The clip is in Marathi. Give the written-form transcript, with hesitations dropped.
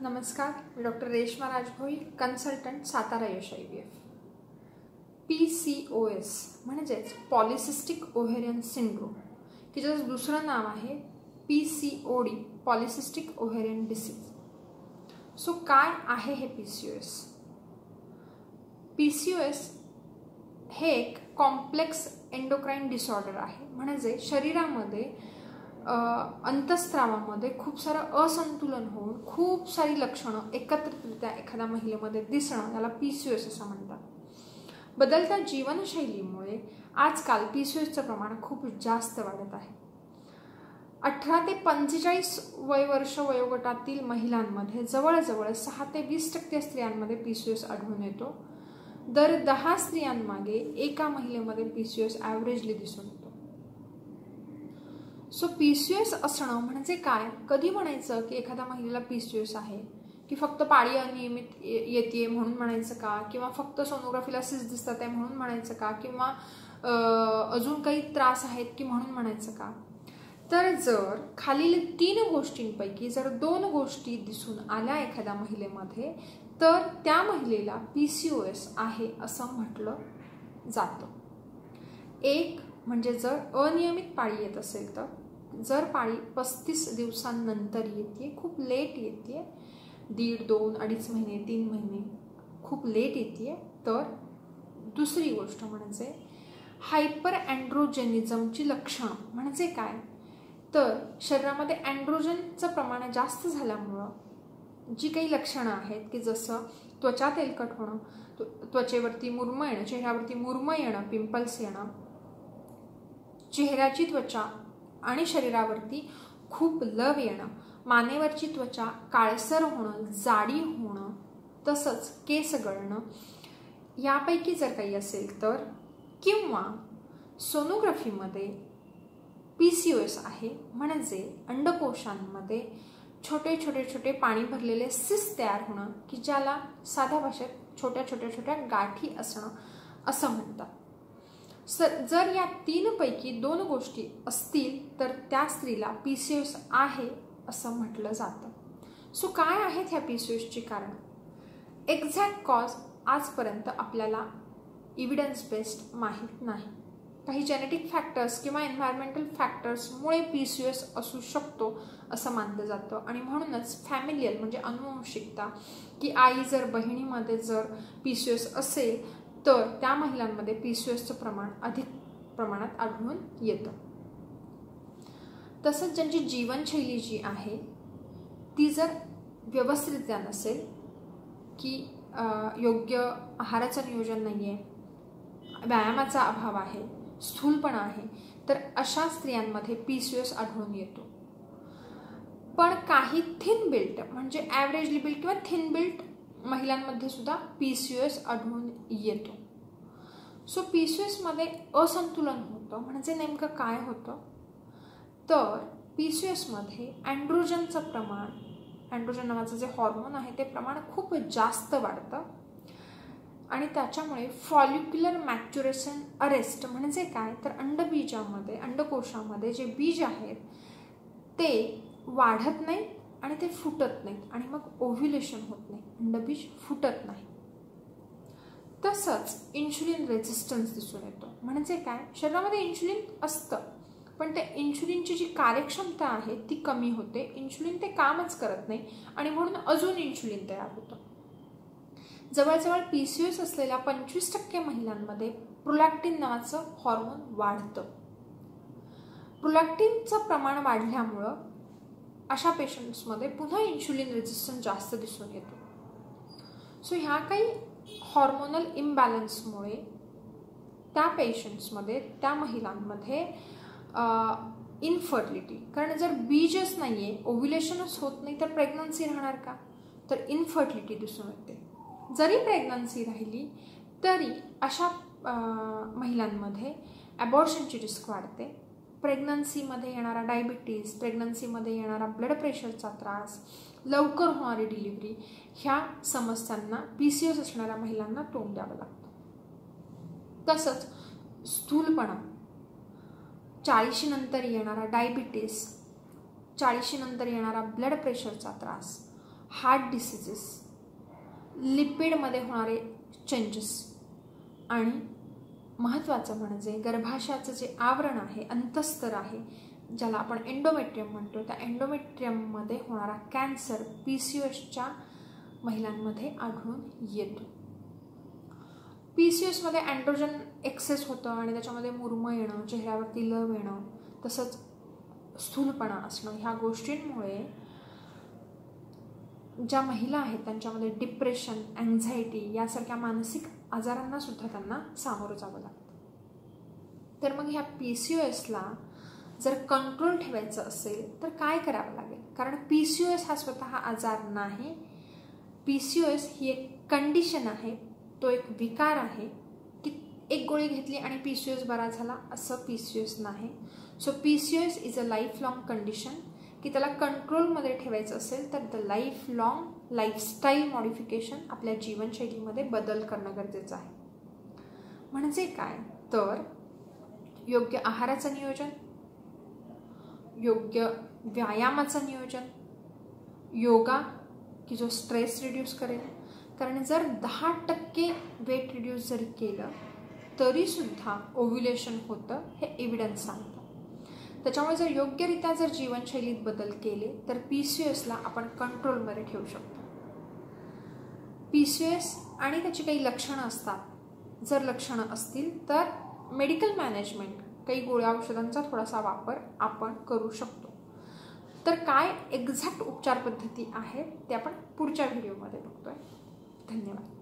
नमस्कार, मी डॉक्टर रेश्मा राजभोई, कन्सल्टंट, सातारा यश IVF. PCOS म्हणजेच पॉलिसिस्टिक ओव्हेरियन सिंड्रोम, की ज्याचं दुसरं नाव आहे PCOD, polycystic ovarian disease. So काय आहे हे PCOS? PCOS हे एक कॉम्प्लेक्स एंडोक्राइन डिसऑर्डर आहे. म्हणजे शरीरामध्ये अंतस्त्रावामध्ये खूप सारं असंतुलन होऊन खूप सारी लक्षणं एकत्रितरित्या एखाद्या महिलेमध्ये दिसणं, याला PCOS असं म्हणतात. बदलत्या जीवनशैलीमुळे आजकाल PCOSचं प्रमाण खूप जास्त वाढत आहे. 18 ते 45 वर्ष वयोगटातील महिलांमध्ये जवळजवळ 6 ते 20% स्त्रियांमध्ये PCOS आढळून येतो. दर 10 स्त्रियांमागे एका महिलेमध्ये PCOS ॲव्हरेजली दिसून येतो. सो PCOS असणं म्हणजे काय? कधी म्हणायचं की एखाद्या महिलेला PCOS आहे, की फक्त पाळी अनियमित येते म्हणून म्हणायचं का, किंवा फक्त सोनोग्राफीला सिस्ट दिसतात आहे म्हणून म्हणायचं का, किंवा अजून काही त्रास आहेत की म्हणून म्हणायचं का? तर जर खालील 3 गोष्टींपैकी जर 2 गोष्टी दिसून आल्या एखाद्या महिलेमध्ये, तर त्या महिलेला PCOS आहे असं म्हटलं जातं. एक म्हणजे जर अनियमित पाळी येत असेल, तर जर पाळी 35 दिवसांनंतर येते, खूप लेट येते, 1.5, 2, 2.5 महिने, 3 महिने खूप लेट येते, तर दुसरी गोष्ट म्हणजे हायपर अँड्रोजेनिझमची लक्षणं. म्हणजे काय? तर शरीरामध्ये अँड्रोजनचं प्रमाण जास्त झाल्यामुळं जी काही लक्षणं आहेत, की जसं त्वचा तेलकट होणं, त्वचेवरती मुरमं येणं, चेहऱ्यावरती मुरमं येणं, पिंपल्स येणं, चेहऱ्याची त्वचा आणि शरीरावरती खूप लव येणं, मानेवरची त्वचा काळसर होणं, जाडी होणं, तसंच केस गळणं, यापैकी जर काही असेल तर, किंवा सोनोग्राफीमध्ये PCOS आहे म्हणजे अंडकोशांमध्ये छोटे छोटे छोटे पाणी भरलेले सिस्ट तयार होणं, की ज्याला साध्या भाषेत छोट्या छोट्या छोट्या गाठी असणं असं म्हणतात. जर या 3 पैकी 2 गोष्टी असतील तर त्या स्त्रीला PCOS आहे असं म्हटलं जातं. सो काय आहेत ह्या PCOSची कारण? एक्झॅक्ट कॉज आजपर्यंत आपल्याला इव्हिडन्स बेस्ड माहीत नाही. काही जेनेटिक फॅक्टर्स किंवा एन्व्हायरमेंटल फॅक्टर्समुळे PCOS असू शकतो असं मानलं जातं. आणि म्हणूनच फॅमिलियल म्हणजे अनुवंशिकता, की आई जर बहिणीमध्ये जर PCOS असेल तर त्या महिलांमध्ये PCOSचं प्रमाण अधिक प्रमाणात आढळून येतं. तसंच ज्यांची जीवनशैली जी आहे ती जर व्यवस्थितरित्या नसेल, की योग्य आहाराचं नियोजन नाही आहे, व्यायामाचा अभाव आहे, स्थूलपणा आहे, तर अशा स्त्रियांमध्ये PCOS आढळून येतो. पण काही थिन बिल्ट म्हणजे ॲव्हरेजली बिल्ट किंवा थिन बिल्ट महिलांमध्ये सुद्धा PCOS आढळून येतो. सो PCOS मध्ये असंतुलन होतं म्हणजे नेमकं काय होतं? तर PCOS मध्ये अँड्रोजनचं प्रमाण, अँड्रोजन नावाचं जे हॉर्मोन आहे ते प्रमाण खूप जास्त वाढतं. आणि त्याच्यामुळे फॉलिक्युलर मॅच्युरेशन अरेस्ट म्हणजे काय? तर अंडबीजामध्ये, अंडकोशामध्ये जे बीज आहेत ते वाढत नाहीत आणि ते फुटत नाहीत, आणि मग ओव्ह्युलेशन होत नाही, अंडबीज फुटत नाही. तसंच इन्शुलिन रेझिस्टन्स दिसून येतो. म्हणजे काय? शरीरामध्ये इन्शुलिन असतं, पण त्या इन्शुलिनची जी कार्यक्षमता आहे ती कमी होते, इन्शुलिन ते कामच करत नाही, आणि म्हणून अजून इन्शुलिन तयार होतं. जवळजवळ PCOS असलेल्या 25% महिलांमध्ये प्रोलॅक्टिन नावाचं हॉर्मोन वाढतं. प्रोलॅक्टिनचं प्रमाण वाढल्यामुळं अशा पेशंट्समध्ये पुन्हा इन्शुलिन रेझिस्टन्स जास्त दिसून येतो. सो ह्या काही हॉर्मोनल इम्बॅलन्समुळे त्या पेशंट्समध्ये, त्या महिलांमध्ये इनफर्टिलिटी, कारण जर बीजच नाही आहे, ओव्ह्युलेशनच होत नाही, तर प्रेग्नन्सी राहणार का? तर इनफर्टिलिटी दिसून येते. जरी प्रेग्नन्सी राहिली तरी अशा महिलांमध्ये ॲबॉर्शनची रिस्क वाढते. प्रेग्नन्सीमध्ये येणारा डायबिटीज, प्रेग्नन्सीमध्ये येणारा ब्लड प्रेशरचा त्रास, लवकर होणारी डिलिव्हरी, ह्या समस्यांना PCOS असणाऱ्या महिलांना तोंड द्यावं लागतं. तसंच स्थूलपणा, 40 नंतर येणारा डायबिटीस, 40 नंतर येणारा ब्लड प्रेशरचा त्रास, हार्ट डिसीजेस, लिपिडमध्ये होणारे चेंजेस आणि महत्त्वाचं म्हणजे गर्भाशयाचं जे आवरण आहे, अंतस्तर आहे, ज्याला आपण एंडोमेट्रियम म्हणतो, त्या एंडोमेट्रियममध्ये होणारा कॅन्सर PCOSच्या महिलांमध्ये आढळून येतो. PCOSमध्ये अँड्रोजन एक्सेस होतं आणि त्याच्यामध्ये मुरमं येणं, चेहऱ्यावरती लव येणं, तसंच स्थूलपणा असणं, ह्या गोष्टींमुळे ज्या महिला आहेत त्यांच्यामध्ये डिप्रेशन, अँझायटी यासारख्या मानसिक आजारांना सुद्धा त्यांना सामोरं जावं लागतं. तर मग ह्या PCOSला जर कंट्रोल ठेवायचं असेल तर काय करावं लागेल? कारण PCOS हा स्वतः आजार नाही. PCOS ही एक कंडिशन आहे, तो एक विकार आहे की एक गोळी घेतली आणि PCOS बरा झाला असं PCOS नाही. So PCOS is a life long condition की त्याला कंट्रोलमध्ये ठेवायचं असेल तर the life long lifestyle modification, आपल्या जीवनशैलीमध्ये बदल करणं गरजेचं आहे. म्हणजे काय तर योग्य आहाराचं नियोजन, योग्य व्यायामाचं नियोजन, योगा की जो स्ट्रेस रिड्यूस करेल. कारण जर 10% वेट रिड्यूस जरी केलं तरीसुद्धा ओव्ह्युलेशन होतं, हे एव्हिडन्स सांगतं. त्याच्यामुळे जर योग्यरित्या जर जीवनशैलीत बदल केले तर PCOSला आपण कंट्रोलमध्ये ठेवू शकतो. PCOS आणि त्याची काही लक्षणं असतात. जर लक्षणं असतील तर मेडिकल मॅनेजमेंट, काही गोळ्या औषधांचा थोडासा वापर आपण करू शकतो. तर काय एक्झॅक्ट उपचार पद्धती आहेत ते आपण पुढच्या व्हिडिओमध्ये बघतोय. धन्यवाद.